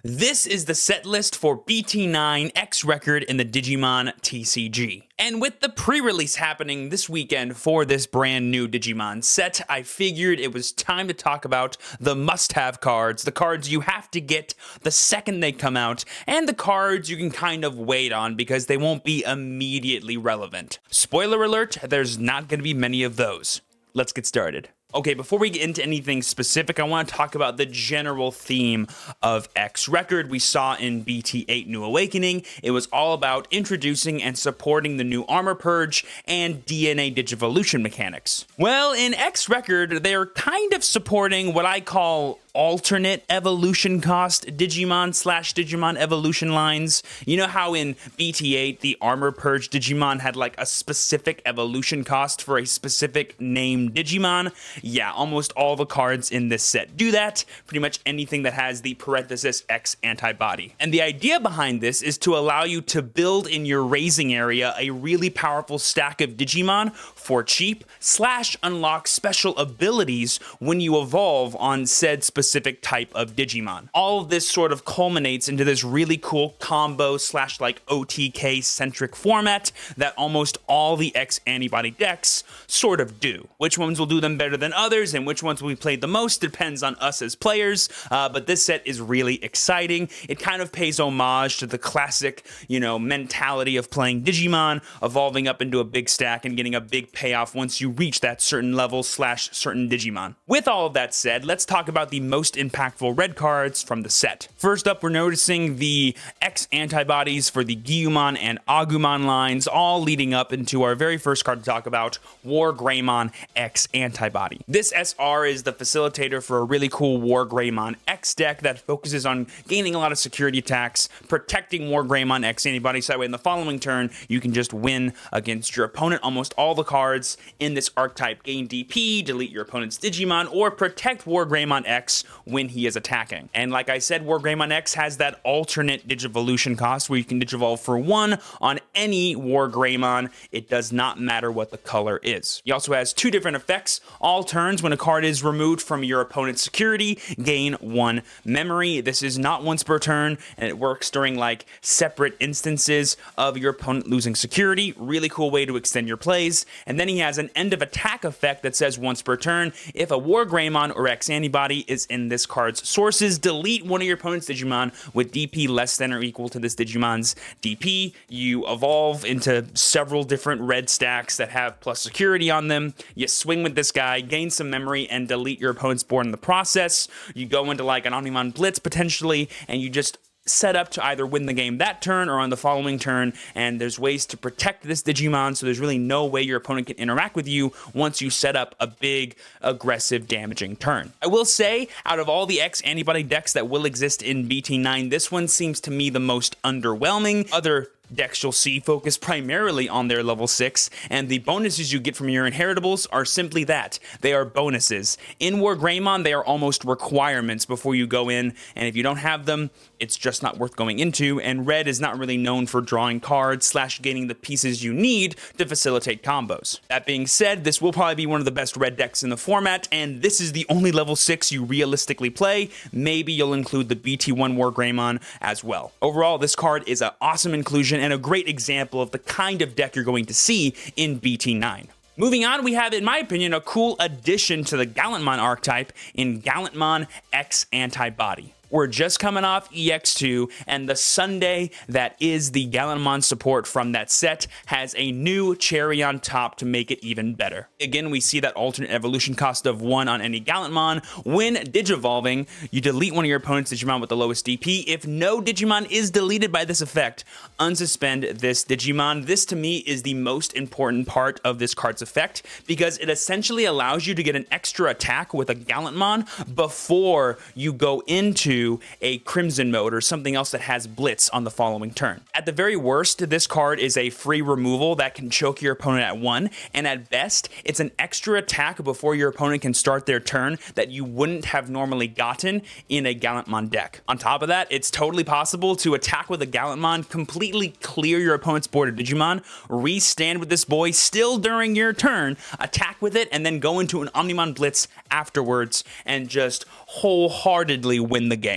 This is the set list for BT9 X Record in the Digimon TCG. And with the pre-release happening this weekend for this brand new Digimon set, I figured it was time to talk about the must-have cards, the cards you have to get the second they come out, and the cards you can kind of wait on because they won't be immediately relevant. Spoiler alert, there's not going to be many of those. Let's get started. Okay, before we get into anything specific, I want to talk about the general theme of X Record we saw in BT8 New Awakening. It was all about introducing and supporting the new Armor Purge and DNA Digivolution mechanics. Well, in X Record, they're kind of supporting what I call alternate evolution cost Digimon/Digimon evolution lines. You know how in BT8 the Armor Purge Digimon had like a specific evolution cost for a specific named Digimon? Yeah, almost all the cards in this set do that. Pretty much anything that has the parenthesis X antibody. And the idea behind this is to allow you to build in your raising area a really powerful stack of Digimon for cheap / unlock special abilities when you evolve on said specific type of Digimon. All of this sort of culminates into this really cool combo / like OTK centric format that almost all the X antibody decks sort of do. Which ones will do them better than others and which ones we played the most depends on us as players, but this set is really exciting. It kind of pays homage to the classic, mentality of playing Digimon, evolving up into a big stack and getting a big payoff once you reach that certain level / certain Digimon. With all of that said, let's talk about the most impactful red cards from the set. First up, we're noticing the X antibodies for the Gyumon and Agumon lines, all leading up into our very first card to talk about, War Greymon X Antibody. This SR is the facilitator for a really cool War Greymon X deck that focuses on gaining a lot of security attacks, protecting War Greymon X Antibody, so that way in the following turn you can just win against your opponent. Almost all the cards in this archetype gain DP, delete your opponent's Digimon, or protect War Greymon X when he is attacking. And like I said, War Greymon X has that alternate Digivolution cost where you can Digivolve for 1 on any War Greymon. It does not matter what the color is. He also has 2 different effects. All turns when a card is removed from your opponent's security, gain 1 memory. This is not once per turn, and it works during like separate instances of your opponent losing security. Really cool way to extend your plays. And then he has an end of attack effect that says once per turn, if a War Greymon or X antibody is in this card's sources, delete one of your opponent's Digimon with DP less than or equal to this Digimon's DP. You evolve into several different red stacks that have plus security on them. You swing with this guy, gain some memory, and delete your opponent's board in the process. You go into like an Omnimon Blitz potentially, and you just set up to either win the game that turn or on the following turn, and there's ways to protect this Digimon, so there's really no way your opponent can interact with you once you set up a big, aggressive, damaging turn. I will say, out of all the X antibody decks that will exist in BT9, this one seems to me the most underwhelming. Other decks you'll see focus primarily on their level 6, and the bonuses you get from your inheritables are simply that. They are bonuses. In War Greymon, they are almost requirements before you go in, and if you don't have them, it's just not worth going into, and Red is not really known for drawing cards / gaining the pieces you need to facilitate combos. That being said, this will probably be one of the best red decks in the format, and this is the only level 6 you realistically play. Maybe you'll include the BT1 War Greymon as well. Overall, this card is an awesome inclusion and a great example of the kind of deck you're going to see in BT9. Moving on, we have, in my opinion, a cool addition to the Gallantmon archetype in Gallantmon X Antibody. We're just coming off EX2, and the Sunday that is the Gallantmon support from that set has a new cherry on top to make it even better. Again, we see that alternate evolution cost of 1 on any Gallantmon. When Digivolving, you delete one of your opponent's Digimon with the lowest DP. If no Digimon is deleted by this effect, unsuspend this Digimon. This, to me, is the most important part of this card's effect, because it essentially allows you to get an extra attack with a Gallantmon before you go into a Crimson mode or something else that has Blitz on the following turn. At the very worst, this card is a free removal that can choke your opponent at 1, and at best, it's an extra attack before your opponent can start their turn that you wouldn't have normally gotten in a Gallantmon deck. On top of that, it's totally possible to attack with a Gallantmon, completely clear your opponent's board of Digimon, re-stand with this boy still during your turn, attack with it, and then go into an Omnimon Blitz afterwards and just wholeheartedly win the game.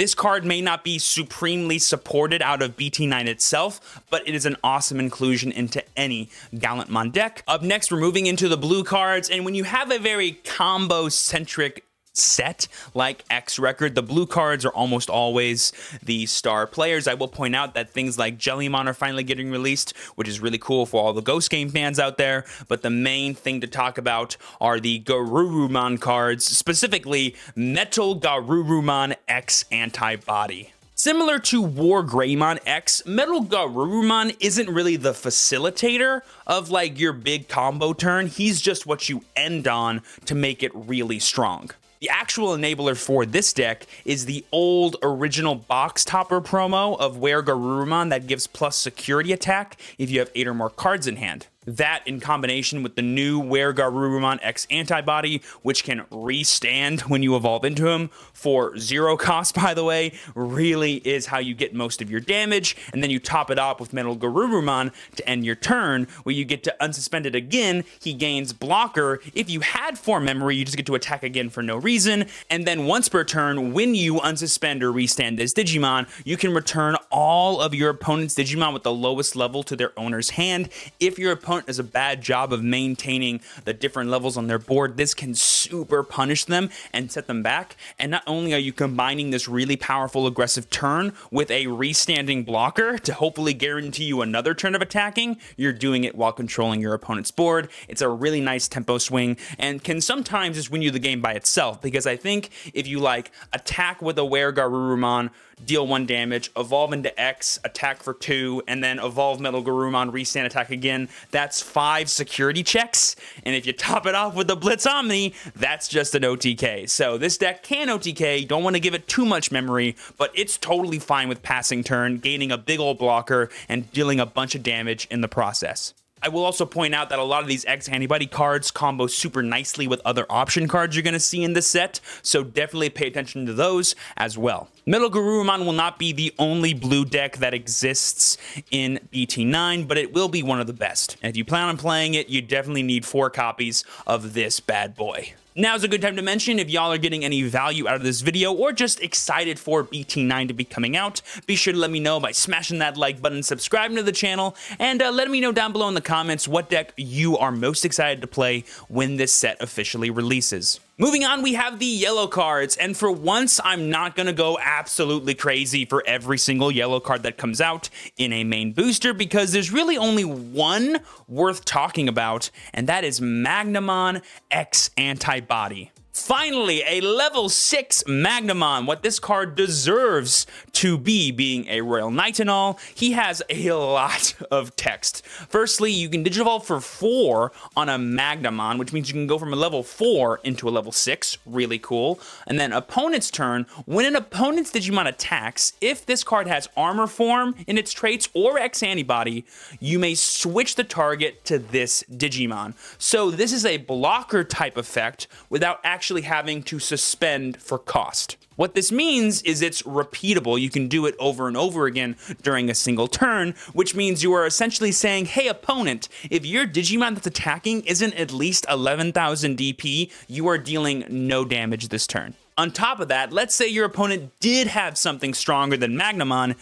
This card may not be supremely supported out of BT9 itself, but it is an awesome inclusion into any Gallantmon deck. Up next, we're moving into the blue cards, and when you have a very combo-centric set like X Record, the blue cards are almost always the star players. I will point out that things like Jellymon are finally getting released, which is really cool for all the Ghost Game fans out there, but the main thing to talk about are the Garurumon cards, specifically Metal Garurumon X Antibody. Similar to War Greymon X, Metal Garurumon isn't really the facilitator of like your big combo turn. He's just what you end on to make it really strong. The actual enabler for this deck is the old original box topper promo of Were Garurumon that gives plus security attack if you have 8 or more cards in hand. That, in combination with the new Were Garurumon X Antibody, which can restand when you evolve into him for 0 cost, by the way, really is how you get most of your damage. And then you top it up with Metal Garurumon to end your turn, where you get to unsuspend it again. He gains blocker. If you had 4 memory, you just get to attack again for no reason. And then once per turn, when you unsuspend or restand this Digimon, you can return all of your opponent's Digimon with the lowest level to their owner's hand. If your opponent does a bad job of maintaining the different levels on their board, this can super punish them and set them back. And not only are you combining this really powerful aggressive turn with a restanding blocker to hopefully guarantee you another turn of attacking, you're doing it while controlling your opponent's board. It's a really nice tempo swing and can sometimes just win you the game by itself, because I think if you like attack with a Were Garurumon, deal 1 damage, evolve into X, attack for 2, and then evolve Metal Garurumon, restand, attack again, that's 5 security checks. And if you top it off with the Blitz Omni, that's just an OTK. So this deck can OTK, don't want to give it too much memory, but it's totally fine with passing turn, gaining a big old blocker, and dealing a bunch of damage in the process. I will also point out that a lot of these X Antibody cards combo super nicely with other option cards you're going to see in this set, so definitely pay attention to those as well. Metal Garurumon will not be the only blue deck that exists in BT9, but it will be one of the best. And if you plan on playing it, you definitely need 4 copies of this bad boy. Now's a good time to mention, if y'all are getting any value out of this video or just excited for BT9 to be coming out, be sure to let me know by smashing that like button, subscribing to the channel, and letting me know down below in the comments what deck you are most excited to play when this set officially releases. Moving on, we have the yellow cards, and for once, I'm not going to go absolutely crazy for every single yellow card that comes out in a main booster, because there's really only one worth talking about, and that is Magnamon X Antibody. Finally, a level 6 Magnamon, what this card deserves to be, being a Royal Knight and all. He has a lot of text. Firstly, you can Digivolve for 4 on a Magnamon, which means you can go from a level 4 into a level 6, really cool. And then opponent's turn, when an opponent's Digimon attacks, if this card has Armor Form in its traits or X Antibody, you may switch the target to this Digimon. So this is a blocker type effect without actually having to suspend for cost. What this means is it's repeatable. You can do it over and over again during a single turn, which means you are essentially saying, hey opponent, if your Digimon that's attacking isn't at least 11,000 DP, you are dealing no damage this turn. On top of that, let's say your opponent did have something stronger than Magnamon.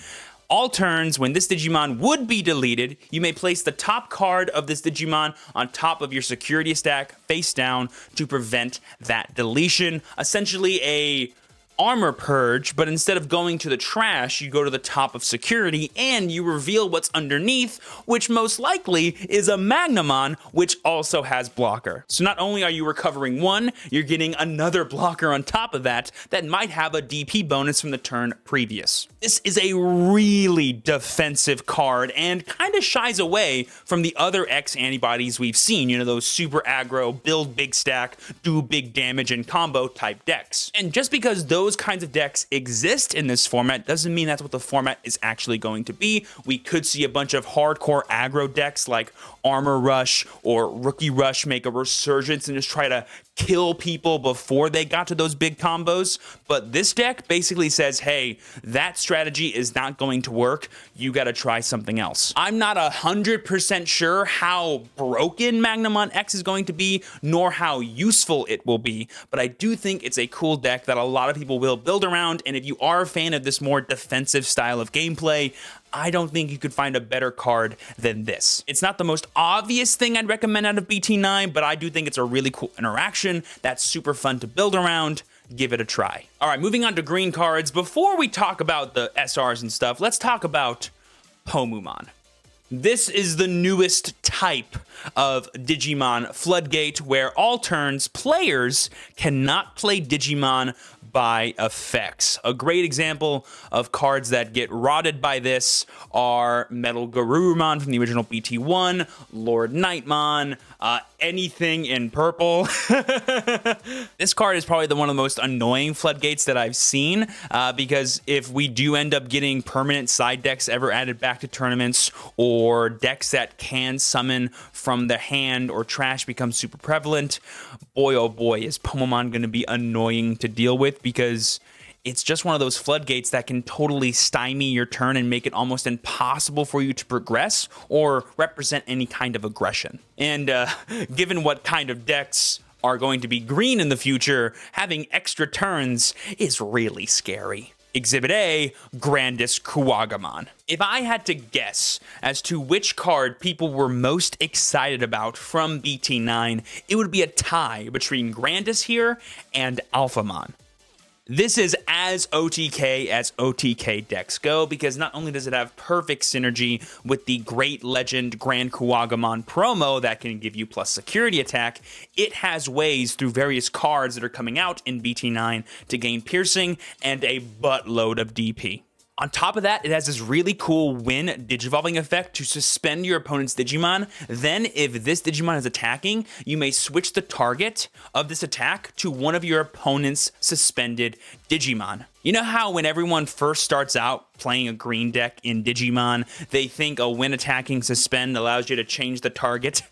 All turns, when this Digimon would be deleted, you may place the top card of this Digimon on top of your security stack face down to prevent that deletion. Essentially a armor purge, but instead of going to the trash, you go to the top of security and you reveal what's underneath, which most likely is a Magnamon, which also has blocker. So not only are you recovering 1, you're getting another blocker on top of that that might have a DP bonus from the turn previous. This is a really defensive card and kind of shies away from the other X antibodies we've seen, you know, those super aggro, build big stack, do big damage and combo type decks. And just because those kinds of decks exist in this format doesn't mean that's what the format is actually going to be. We could see a bunch of hardcore aggro decks like Armor Rush or Rookie Rush make a resurgence and just try to kill people before they got to those big combos, but this deck basically says, hey, that strategy is not going to work. You got to try something else. I'm not 100% sure how broken Magnamon X is going to be, nor how useful it will be, but I do think it's a cool deck that a lot of people will build around, and if you are a fan of this more defensive style of gameplay, I don't think you could find a better card than this. It's not the most obvious thing I'd recommend out of BT9, but I do think it's a really cool interaction that's super fun to build around. Give it a try. All right, moving on to green cards. Before we talk about the SRs and stuff, let's talk about Pomumon. This is the newest type of Digimon Floodgate, where all turns players cannot play Digimon by effects. A great example of cards that get rotted by this are Metal Garurumon from the original BT1, Lord Nightmon, anything in purple. This card is probably one of the most annoying floodgates that I've seen, because if we do end up getting permanent side decks ever added back to tournaments, or decks that can summon from the hand or trash become super prevalent, boy oh boy is Pomumon going to be annoying to deal with, because it's just one of those floodgates that can totally stymie your turn and make it almost impossible for you to progress or represent any kind of aggression. And given what kind of decks are going to be green in the future, having extra turns is really scary. Exhibit A, Grandis Kuwagamon. If I had to guess as to which card people were most excited about from BT9, it would be a tie between Grandis here and Alphamon. This is as OTK as OTK decks go, because not only does it have perfect synergy with the Great Legend Grand Kuwagamon promo that can give you plus security attack, it has ways through various cards that are coming out in BT9 to gain piercing and a buttload of DP. On top of that, it has this really cool win Digivolving effect to suspend your opponent's Digimon. Then, if this Digimon is attacking, you may switch the target of this attack to one of your opponent's suspended Digimon. You know how when everyone first starts out playing a green deck in Digimon, they think a when attacking suspend allows you to change the target?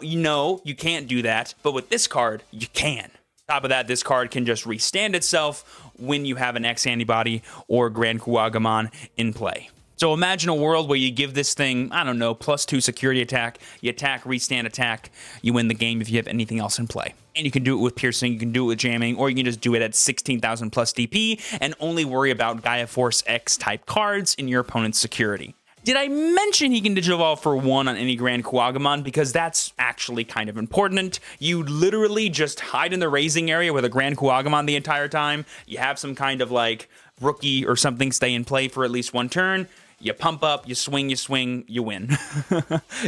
You can't do that, but with this card, you can. Top of that, this card can just restand itself when you have an X Antibody or Grand Kuwagamon in play. So imagine a world where you give this thing, I don't know, +2 security attack, you attack, restand, attack, you win the game if you have anything else in play. And you can do it with piercing, you can do it with jamming, or you can just do it at 16,000 plus DP and only worry about Gaia Force X type cards in your opponent's security. Did I mention he can Digivolve for 1 on any Grand Kuwagamon? Because that's actually kind of important. You literally just hide in the raising area with a Grand Kuwagamon the entire time. You have some kind of like rookie or something stay in play for at least 1 turn. You pump up, you swing, you win.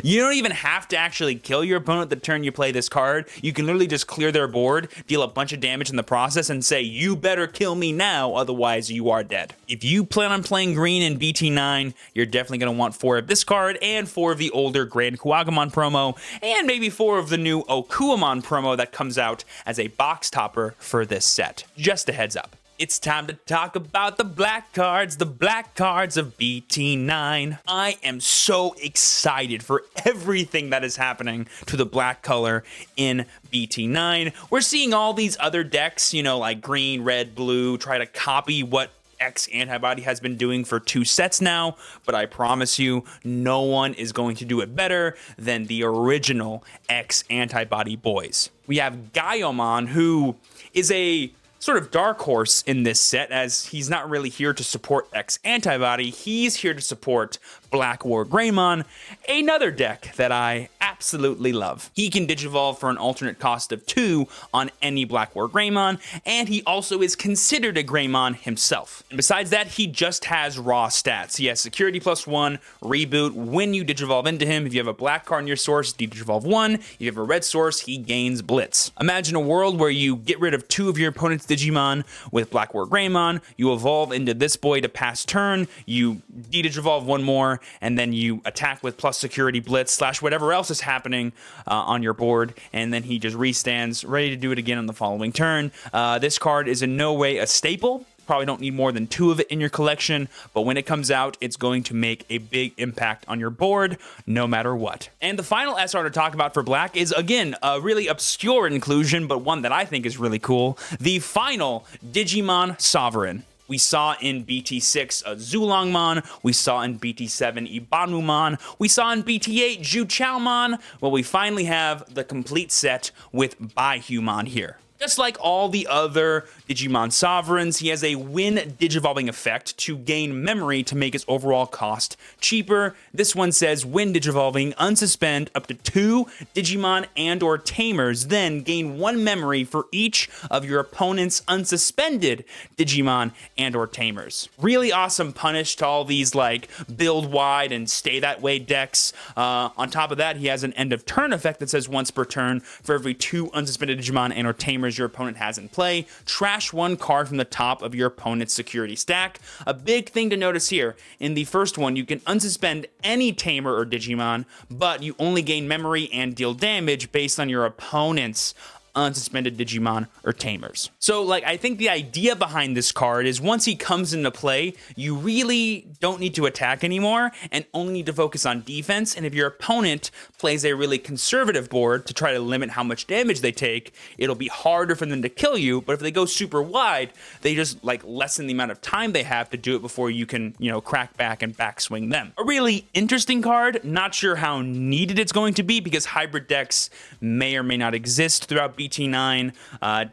You don't even have to actually kill your opponent the turn you play this card. You can literally just clear their board, deal a bunch of damage in the process, and say, you better kill me now, otherwise you are dead. If you plan on playing green in BT9, you're definitely going to want 4 of this card, and 4 of the older Grand Kuwagamon promo, and maybe 4 of the new Okuamon promo that comes out as a box topper for this set. Just a heads up. It's time to talk about the black cards of BT9. I am so excited for everything that is happening to the black color in BT9. We're seeing all these other decks, like green, red, blue, try to copy what X Antibody has been doing for 2 sets now, but I promise you, no one is going to do it better than the original X Antibody boys. We have Gaiomon, who is a sort of dark horse in this set, as he's not really here to support X Antibody, he's here to support Black War Greymon, another deck that I absolutely love. He can Digivolve for an alternate cost of 2 on any Black War Greymon, and he also is considered a Greymon himself. And besides that, he just has raw stats. He has security +1, reboot when you Digivolve into him. If you have a black card in your source, Digivolve 1. If you have a red source, he gains Blitz. Imagine a world where you get rid of 2 of your opponent's Digimon with Black War Greymon, you evolve into this boy to pass turn, you Digivolve 1 more, and then you attack with plus security Blitz / whatever else is happening on your board, and then he just restands, ready to do it again on the following turn. This card is in no way a staple Probably don't need more than 2 of it in your collection, but when it comes out, it's going to make a big impact on your board, no matter what. And the final SR to talk about for Black is, again, a really obscure inclusion, but one that I think is really cool. The final Digimon Sovereign. We saw in BT6 Zulongmon, we saw in BT7 Ibanumon, we saw in BT8 Juchaomon. Well, we finally have the complete set with Baihumon here. Just like all the other Digimon Sovereigns, he has a Win Digivolving effect to gain memory to make his overall cost cheaper. This one says Win Digivolving, unsuspend up to 2 Digimon and or Tamers, then gain 1 memory for each of your opponent's unsuspended Digimon and or Tamers. Really awesome punish to all these like build wide and stay that way decks. On top of that, he has an end of turn effect that says once per turn, for every 2 unsuspended Digimon and or Tamers your opponent has in play, trash 1 card from the top of your opponent's security stack. A big thing to notice here, in the first one, you can unsuspend any Tamer or Digimon, but you only gain memory and deal damage based on your opponent's unsuspended Digimon or Tamers. So like, I think the idea behind this card is once he comes into play, you really don't need to attack anymore and only need to focus on defense. And if your opponent plays a really conservative board to try to limit how much damage they take, it'll be harder for them to kill you. But if they go super wide, they just like lessen the amount of time they have to do it before you can, you know, crack back and backswing them. A really interesting card. Not sure how needed it's going to be because hybrid decks may or may not exist throughout BT9,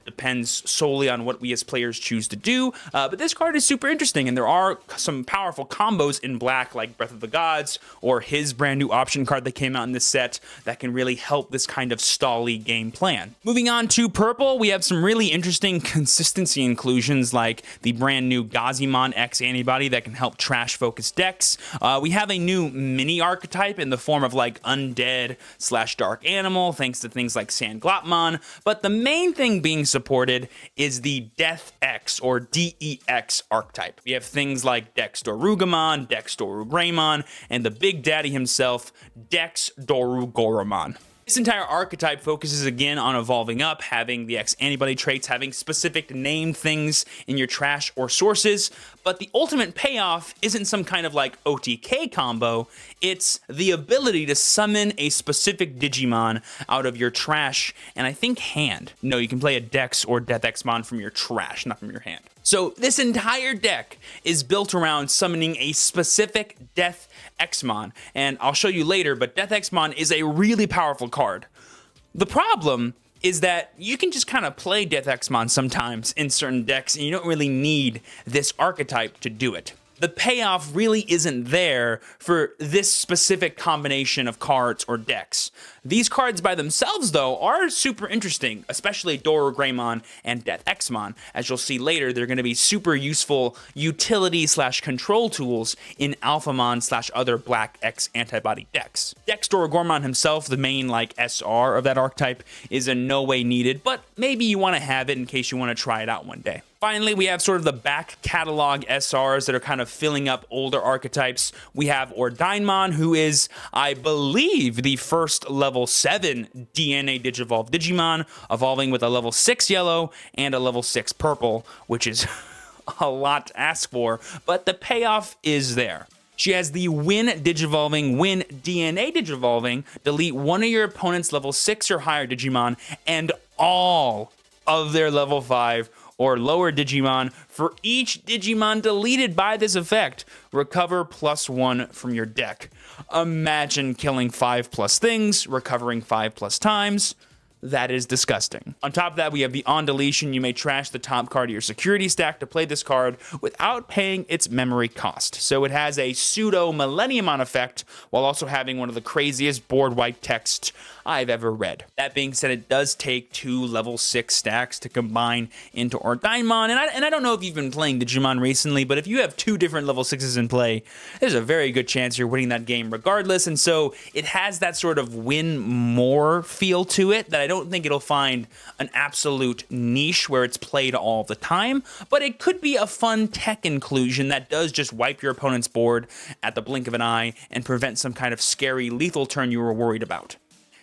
depends solely on what we as players choose to do, but this card is super interesting, and there are some powerful combos in Black, like Breath of the Gods, or his brand new option card that came out in this set that can really help this kind of stally game plan. Moving on to Purple, we have some really interesting consistency inclusions, like the brand new Gazimon X Antibody that can help trash focus decks. We have a new mini archetype in the form of like Undead / Dark Animal, thanks to things like Sandglotmon. But the main thing being supported is the DeathX or DEX archetype. We have things like Dexdorugamon, Dexdorugraemon, and the big daddy himself, Dexdorugoromon. This entire archetype focuses again on evolving up, having the X Antibody traits, having specific named things in your trash or sources, but the ultimate payoff isn't some kind of like OTK combo, it's the ability to summon a specific Digimon out of your trash, and I think hand. No, you can play a Dex or DeathXmon from your trash, not from your hand. So this entire deck is built around summoning a specific DeathXmon, and I'll show you later, but DeathXmon is a really powerful card. The problem is that you can just kind of play DeathXmon sometimes in certain decks, and you don't really need this archetype to do it. The payoff really isn't there for this specific combination of cards or decks. These cards by themselves, though, are super interesting, especially Dorugraemon and DeathXmon. As you'll see later, they're going to be super useful utility / control tools in Alphamon / other Black X Antibody decks. Dexdorugoromon himself, the main like SR of that archetype, is in no way needed, but maybe you want to have it in case you want to try it out one day. Finally, we have sort of the back catalog SRs that are kind of filling up older archetypes. We have Ordainmon, who is, I believe, the first level 7 DNA Digivolve Digimon, evolving with a level 6 yellow and a level 6 purple, which is a lot to ask for, but the payoff is there. She has the Win Digivolving, Win DNA Digivolving, delete one of your opponent's level 6 or higher Digimon and all of their level 5 or lower Digimon for each Digimon deleted by this effect. Recover +1 from your deck. Imagine killing 5+ things, recovering 5+ times. That is disgusting. On top of that, we have the on deletion. You may trash the top card of your security stack to play this card without paying its memory cost. So it has a pseudo Millenniumon effect while also having one of the craziest board wipe texts I've ever read. That being said, it does take 2 level 6 stacks to combine into Ordainmon. And I don't know if you've been playing Digimon recently, but if you have 2 different level 6s in play, there's a very good chance you're winning that game regardless. And so it has that sort of win more feel to it that I don't think it'll find an absolute niche where it's played all the time, but it could be a fun tech inclusion that does just wipe your opponent's board at the blink of an eye and prevent some kind of scary lethal turn you were worried about.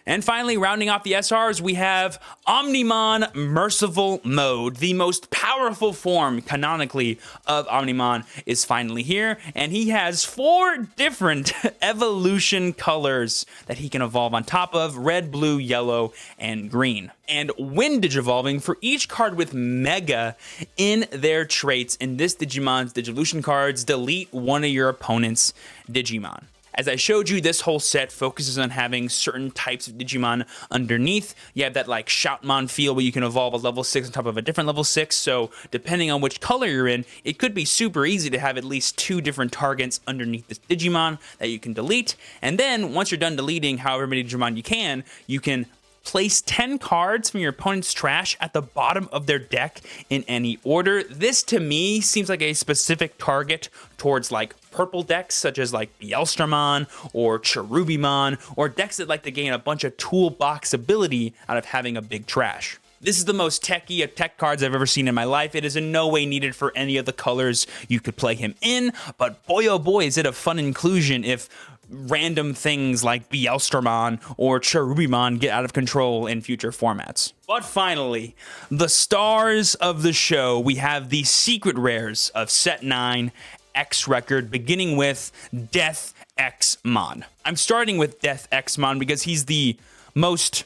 And finally, rounding off the SRs, we have Omnimon Merciful Mode. The most powerful form, canonically, of Omnimon is finally here, and he has 4 different evolution colors that he can evolve on top of: red, blue, yellow, and green. And when digivolving, for each card with Mega in their traits in this Digimon's Digivolution cards, delete one of your opponent's Digimon. As I showed you, this whole set focuses on having certain types of Digimon underneath. You have that like Shoutmon feel where you can evolve a level 6 on top of a different level 6, so depending on which color you're in, it could be super easy to have at least 2 different targets underneath this Digimon that you can delete. And then, once you're done deleting however many Digimon you can place 10 cards from your opponent's trash at the bottom of their deck in any order. This, to me, seems like a specific target towards like purple decks, such as like Bielstramon or Cherubimon, or decks that like to gain a bunch of toolbox ability out of having a big trash. This is the most techy of tech cards I've ever seen in my life. It is in no way needed for any of the colors you could play him in, but boy oh boy is it a fun inclusion if random things like Bielstramon or Cherubimon get out of control in future formats. But finally, the stars of the show, we have the secret rares of Set 9 X Record, beginning with DeathXmon. I'm starting with DeathXmon because he's the most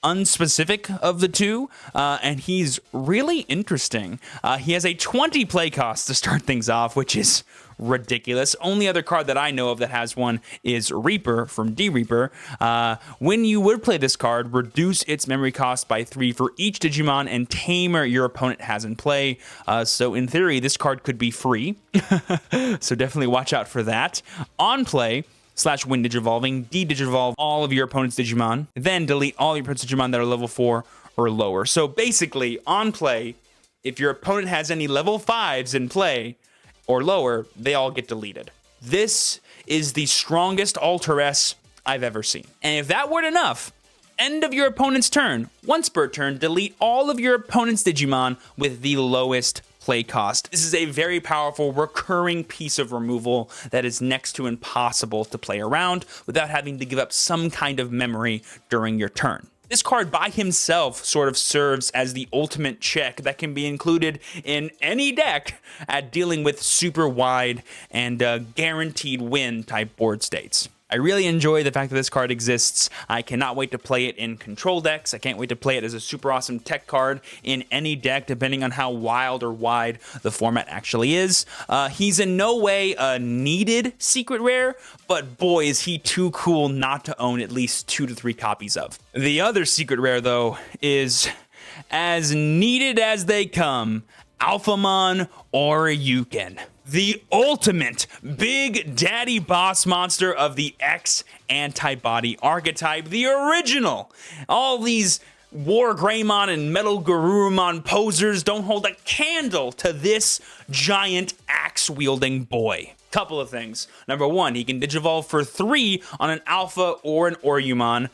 unspecific of the two, and he's really interesting. He has a 20 play cost to start things off, which is ridiculous. Only other card that I know of that has one is Reaper from D-Reaper. When you would play this card, reduce its memory cost by 3 for each Digimon and tamer your opponent has in play. So in theory, this card could be free. So definitely watch out for that. On play, /when digivolving, de-digivolve all of your opponent's Digimon, then delete all your opponent's Digimon that are level 4 or lower. So basically, on play, if your opponent has any level 5s in play or lower, they all get deleted. This is the strongest Alter S I've ever seen. And if that weren't enough, end of your opponent's turn, once per turn, delete all of your opponent's Digimon with the lowest play cost. This is a very powerful recurring piece of removal that is next to impossible to play around without having to give up some kind of memory during your turn. This card by himself sort of serves as the ultimate check that can be included in any deck at dealing with super wide and guaranteed win type board states. I really enjoy the fact that this card exists. I cannot wait to play it in control decks. I can't wait to play it as a super awesome tech card in any deck, depending on how wild or wide the format actually is. He's in no way a needed secret rare, but boy, is he too cool not to own at least 2 to 3 copies of. The other secret rare, though, is as needed as they come, Alphamon Oryuken. The ultimate Big Daddy Boss monster of the X Antibody archetype, the original. All these War Greymon and Metal Garurumon posers don't hold a candle to this giant axe-wielding boy. Couple of things. Number 1, he can digivolve for 3 on an Alpha or an Oryumon.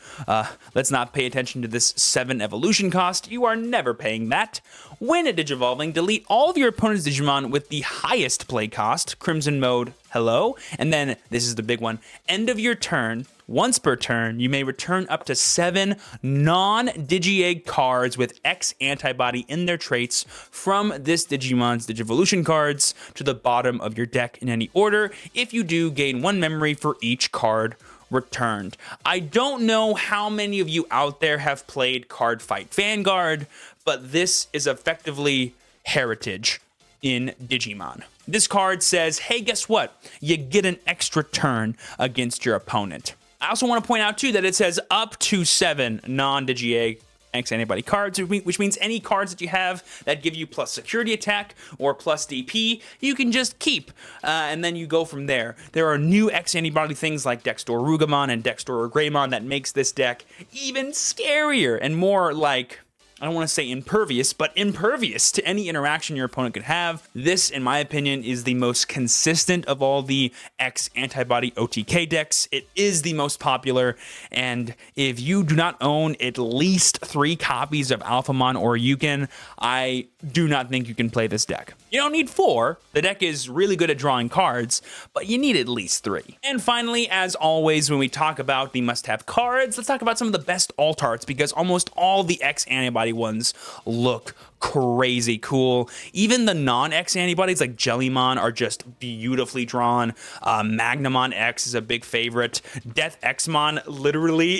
Let's not pay attention to this 7 evolution cost. You are never paying that. When digivolving, delete all of your opponent's Digimon with the highest play cost, Crimson Mode, hello. And then, this is the big one, end of your turn, once per turn, you may return up to 7 non-Digi-Egg cards with X Antibody in their traits from this Digimon's Digivolution cards to the bottom of your deck in any order. If you do, gain 1 memory for each card returned. I don't know how many of you out there have played Card Fight Vanguard, but this is effectively Heritage in Digimon. This card says, hey, guess what? You get an extra turn against your opponent. I also want to point out, too, that it says up to 7 non-Digi-Egg X Antibody cards, which means any cards that you have that give you plus security attack or plus DP, you can just keep, and then you go from there. There are new X Antibody things like Dexter-Rugamon and Dexter-Greymon that makes this deck even scarier and more like I don't want to say impervious, but impervious to any interaction your opponent could have. This, in my opinion, is the most consistent of all the X Antibody OTK decks. It is the most popular, and if you do not own at least 3 copies of Alphamon or Yukon, I do not think you can play this deck. You don't need 4. The deck is really good at drawing cards, but you need at least 3. And finally, as always, when we talk about the must-have cards, let's talk about some of the best alt arts, because almost all the X Antibody ones look crazy cool. Even the non-X antibodies like Jellymon are just beautifully drawn. Magnamon X is a big favorite. DeathXmon literally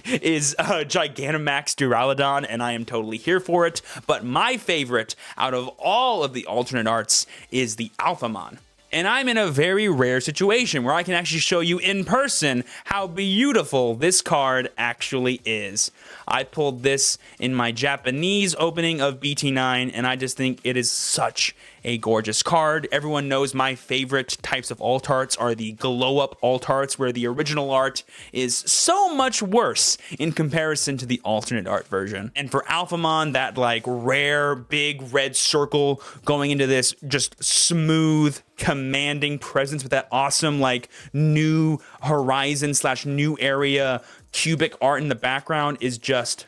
is Gigantamax Duraludon, and I am totally here for it. But my favorite out of all of the alternate arts is the Alphamon. And I'm in a very rare situation where I can actually show you in person how beautiful this card actually is. I pulled this in my Japanese opening of BT9, and I just think it is such a gorgeous card. Everyone knows my favorite types of alt arts are the glow-up alt arts, where the original art is so much worse in comparison to the alternate art version. And for Alphamon, that like rare big red circle going into this just smooth, commanding presence with that awesome like new horizon / new area cubic art in the background is just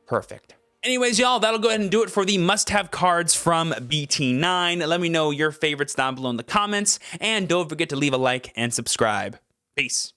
perfect. Anyways, y'all, that'll go ahead and do it for the must-have cards from BT9. Let me know your favorites down below in the comments, and don't forget to leave a like and subscribe. Peace.